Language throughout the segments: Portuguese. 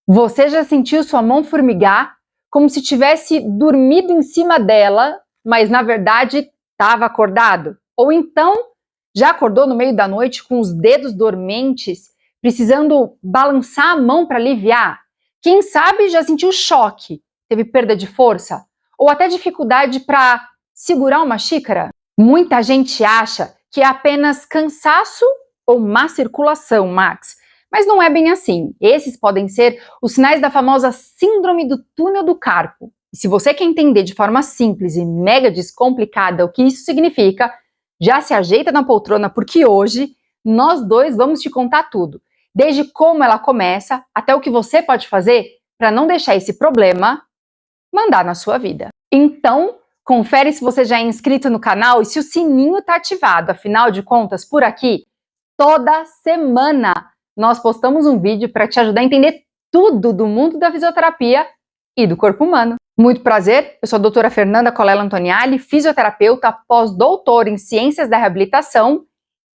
Você já sentiu sua mão formigar como se tivesse dormido em cima dela, mas na verdade estava acordado? Ou então já acordou no meio da noite com os dedos dormentes, precisando balançar a mão para aliviar? Quem sabe já sentiu choque, teve perda de força ou até dificuldade para segurar uma xícara? Muita gente acha que é apenas cansaço ou má circulação, Max. Mas não é bem assim. Esses podem ser os sinais da famosa síndrome do túnel do carpo. E se você quer entender de forma simples e mega descomplicada o que isso significa, já se ajeita na poltrona porque hoje nós dois vamos te contar tudo. Desde como ela começa até o que você pode fazer para não deixar esse problema mandar na sua vida. Então, confere se você já é inscrito no canal e se o sininho está ativado. Afinal de contas, por aqui, toda semana nós postamos um vídeo para te ajudar a entender tudo do mundo da fisioterapia e do corpo humano. Muito prazer, eu sou a doutora Fernanda Colella Antoniali, fisioterapeuta, pós-doutora em Ciências da Reabilitação.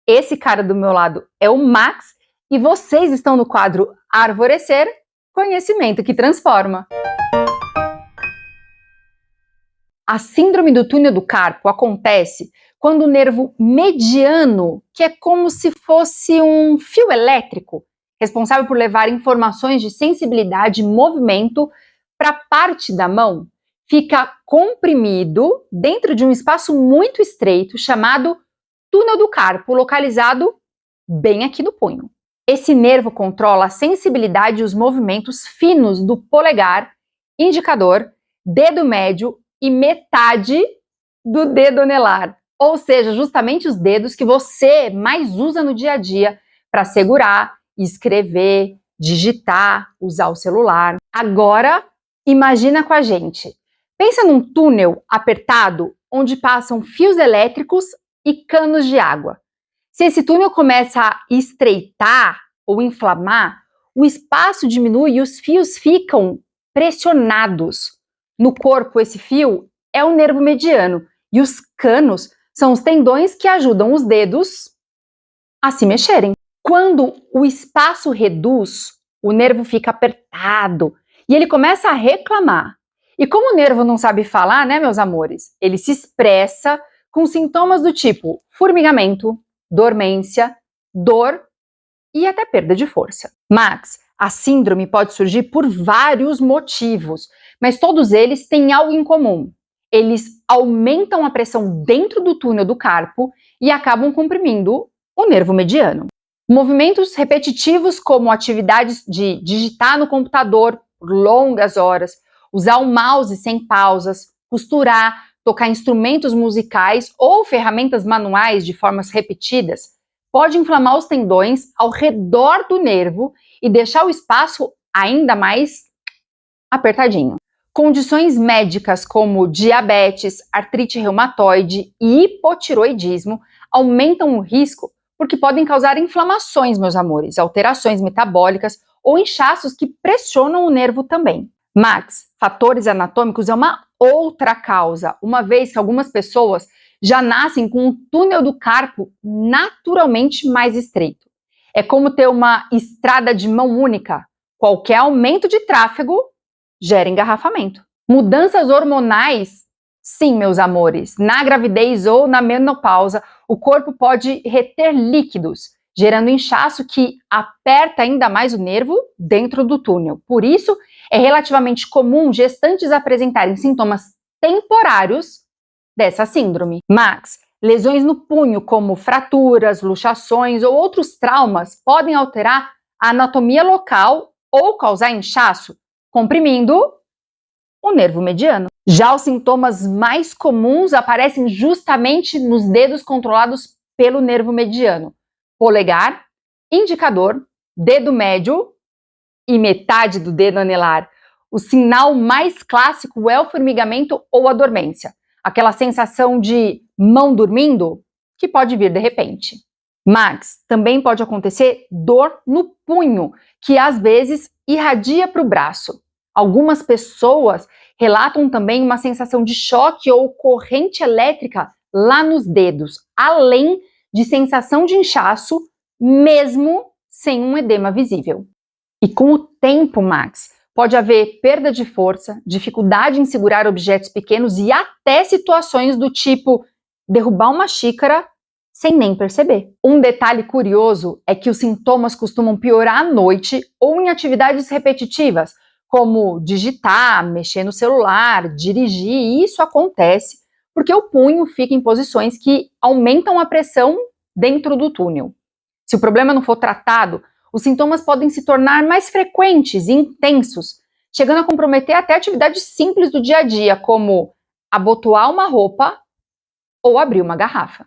Esse cara do meu lado é o Max e vocês estão no quadro Arvorecer, conhecimento que transforma. A síndrome do túnel do carpo acontece quando o nervo mediano, que é como se fosse um fio elétrico, responsável por levar informações de sensibilidade e movimento para a parte da mão, fica comprimido dentro de um espaço muito estreito chamado túnel do carpo, localizado bem aqui no punho. Esse nervo controla a sensibilidade e os movimentos finos do polegar, indicador, dedo médio e metade do dedo anelar, ou seja, justamente os dedos que você mais usa no dia a dia para segurar, escrever, digitar, usar o celular. Agora, imagina com a gente. Pensa num túnel apertado onde passam fios elétricos e canos de água. Se esse túnel começa a estreitar ou inflamar, o espaço diminui e os fios ficam pressionados. No corpo, esse fio é o nervo mediano e os canos são os tendões que ajudam os dedos a se mexerem. Quando o espaço reduz, o nervo fica apertado e ele começa a reclamar. E como o nervo não sabe falar, né, meus amores? Ele se expressa com sintomas do tipo formigamento, dormência, dor e até perda de força. Max, a síndrome pode surgir por vários motivos, mas todos eles têm algo em comum. Eles aumentam a pressão dentro do túnel do carpo e acabam comprimindo o nervo mediano. Movimentos repetitivos, como atividades de digitar no computador por longas horas, usar o mouse sem pausas, costurar, tocar instrumentos musicais ou ferramentas manuais de formas repetidas, pode inflamar os tendões ao redor do nervo e deixar o espaço ainda mais apertadinho. Condições médicas como diabetes, artrite reumatoide e hipotiroidismo aumentam o risco porque podem causar inflamações, meus amores, alterações metabólicas ou inchaços que pressionam o nervo também. Max, fatores anatômicos é uma outra causa, uma vez que algumas pessoas já nascem com um túnel do carpo naturalmente mais estreito. É como ter uma estrada de mão única. Qualquer aumento de tráfego gera engarrafamento. Mudanças hormonais, sim, meus amores. Na gravidez ou na menopausa, o corpo pode reter líquidos, gerando inchaço que aperta ainda mais o nervo dentro do túnel. Por isso, é relativamente comum gestantes apresentarem sintomas temporários dessa síndrome. Max, lesões no punho, como fraturas, luxações ou outros traumas, podem alterar a anatomia local ou causar inchaço, comprimindo o nervo mediano. Já os sintomas mais comuns aparecem justamente nos dedos controlados pelo nervo mediano: polegar, indicador, dedo médio e metade do dedo anelar. O sinal mais clássico é o formigamento ou a dormência, aquela sensação de mão dormindo que pode vir de repente. Max, também pode acontecer dor no punho, que às vezes irradia para o braço. Algumas pessoas relatam também uma sensação de choque ou corrente elétrica lá nos dedos, além de sensação de inchaço, mesmo sem um edema visível. E com o tempo, Max, pode haver perda de força, dificuldade em segurar objetos pequenos e até situações do tipo derrubar uma xícara sem nem perceber. Um detalhe curioso é que os sintomas costumam piorar à noite ou em atividades repetitivas, como digitar, mexer no celular, dirigir, e isso acontece porque o punho fica em posições que aumentam a pressão dentro do túnel. Se o problema não for tratado, os sintomas podem se tornar mais frequentes e intensos, chegando a comprometer até atividades simples do dia a dia, como abotoar uma roupa ou abrir uma garrafa.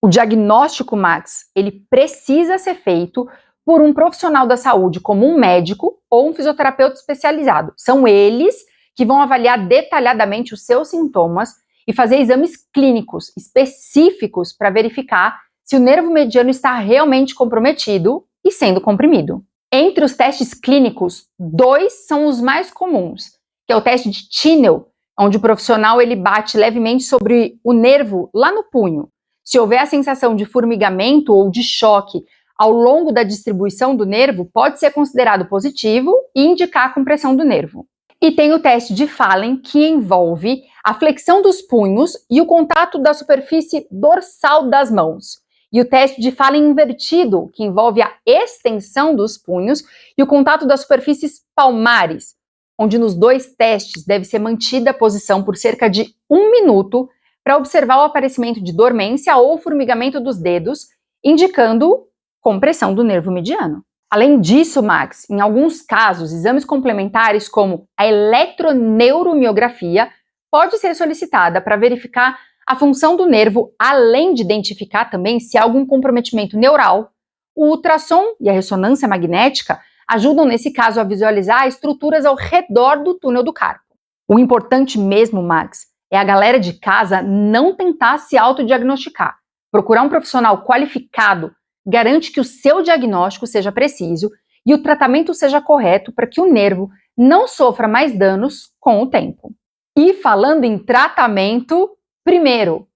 O diagnóstico, Max, ele precisa ser feito por um profissional da saúde, como um médico ou um fisioterapeuta especializado. São eles que vão avaliar detalhadamente os seus sintomas e fazer exames clínicos específicos para verificar se o nervo mediano está realmente comprometido e sendo comprimido. Entre os testes clínicos, 2 são os mais comuns, que é o teste de Tinel, onde o profissional ele bate levemente sobre o nervo lá no punho. Se houver a sensação de formigamento ou de choque ao longo da distribuição do nervo, pode ser considerado positivo e indicar a compressão do nervo. E tem o teste de Fallen, que envolve a flexão dos punhos e o contato da superfície dorsal das mãos. E o teste de Fallen invertido, que envolve a extensão dos punhos e o contato das superfícies palmares, onde nos 2 testes deve ser mantida a posição por cerca de 1 minuto para observar o aparecimento de dormência ou formigamento dos dedos, indicando compressão do nervo mediano. Além disso, Max, em alguns casos, exames complementares como a eletroneuromiografia pode ser solicitada para verificar a função do nervo, além de identificar também se há algum comprometimento neural. O ultrassom e a ressonância magnética ajudam, nesse caso, a visualizar estruturas ao redor do túnel do carpo. O importante mesmo, Max, é a galera de casa não tentar se autodiagnosticar. Procurar um profissional qualificado garante que o seu diagnóstico seja preciso e o tratamento seja correto para que o nervo não sofra mais danos com o tempo. E falando em tratamento, primeiro,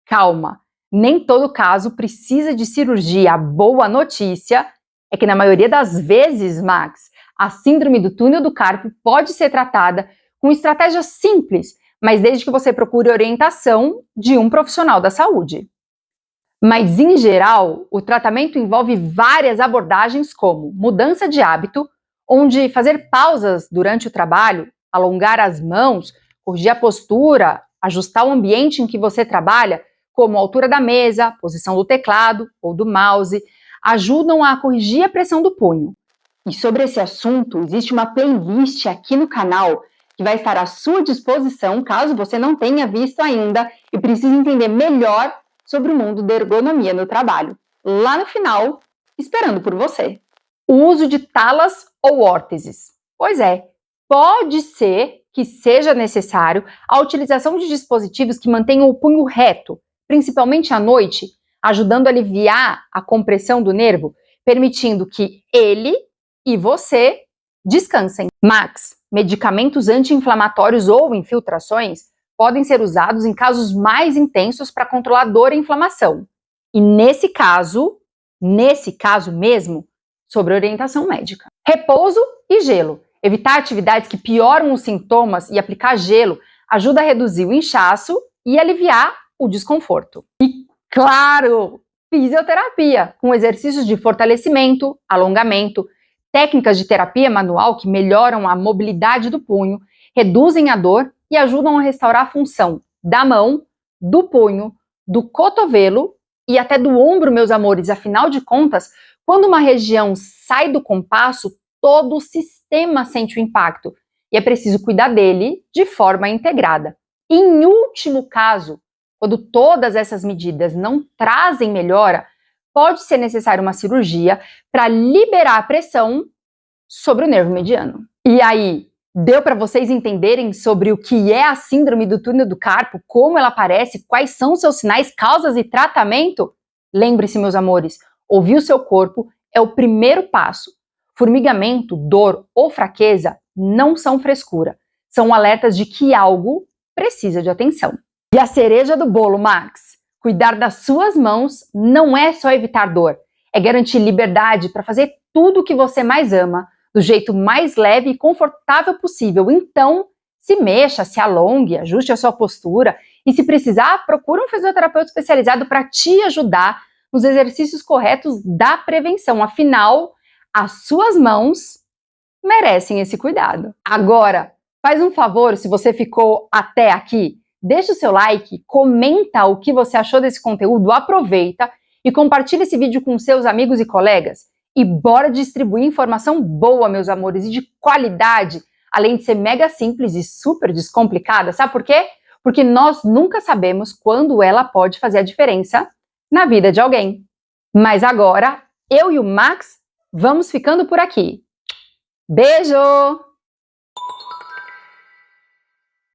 calma, nem todo caso precisa de cirurgia. A boa notícia é que na maioria das vezes, Max, a síndrome do túnel do carpo pode ser tratada com estratégias simples, mas desde que você procure orientação de um profissional da saúde. Mas, em geral, o tratamento envolve várias abordagens como mudança de hábito, onde fazer pausas durante o trabalho, alongar as mãos, corrigir a postura, ajustar o ambiente em que você trabalha, como a altura da mesa, posição do teclado ou do mouse, ajudam a corrigir a pressão do punho. E sobre esse assunto, existe uma playlist aqui no canal que vai estar à sua disposição caso você não tenha visto ainda e precise entender melhor sobre o mundo da ergonomia no trabalho. Lá no final, esperando por você. O uso de talas ou órteses. Pois é, pode ser que seja necessário a utilização de dispositivos que mantenham o punho reto, principalmente à noite, ajudando a aliviar a compressão do nervo, permitindo que ele e você descansem. Max, medicamentos anti-inflamatórios ou infiltrações podem ser usados em casos mais intensos para controlar dor e inflamação. E nesse caso mesmo, sobre orientação médica. Repouso e gelo. Evitar atividades que pioram os sintomas e aplicar gelo ajuda a reduzir o inchaço e aliviar o desconforto. E, claro, fisioterapia, com exercícios de fortalecimento, alongamento, técnicas de terapia manual que melhoram a mobilidade do punho, reduzem a dor e ajudam a restaurar a função da mão, do punho, do cotovelo e até do ombro, meus amores. Afinal de contas, quando uma região sai do compasso, todo o sistema sente o impacto e é preciso cuidar dele de forma integrada. Em último caso, quando todas essas medidas não trazem melhora, pode ser necessária uma cirurgia para liberar a pressão sobre o nervo mediano. E aí, deu para vocês entenderem sobre o que é a síndrome do túnel do carpo, como ela aparece, quais são seus sinais, causas e tratamento? Lembre-se, meus amores, ouvir o seu corpo é o primeiro passo. Formigamento, dor ou fraqueza não são frescura, são alertas de que algo precisa de atenção. E a cereja do bolo, Max? Cuidar das suas mãos não é só evitar dor, é garantir liberdade para fazer tudo o que você mais ama, do jeito mais leve e confortável possível. Então, se mexa, se alongue, ajuste a sua postura e, se precisar, procure um fisioterapeuta especializado para te ajudar nos exercícios corretos da prevenção. Afinal, as suas mãos merecem esse cuidado. Agora, faz um favor, se você ficou até aqui, deixa o seu like, comenta o que você achou desse conteúdo, aproveita e compartilha esse vídeo com seus amigos e colegas. E bora distribuir informação boa, meus amores, e de qualidade, além de ser mega simples e super descomplicada. Sabe por quê? Porque nós nunca sabemos quando ela pode fazer a diferença na vida de alguém. Mas agora, eu e o Max vamos ficando por aqui. Beijo!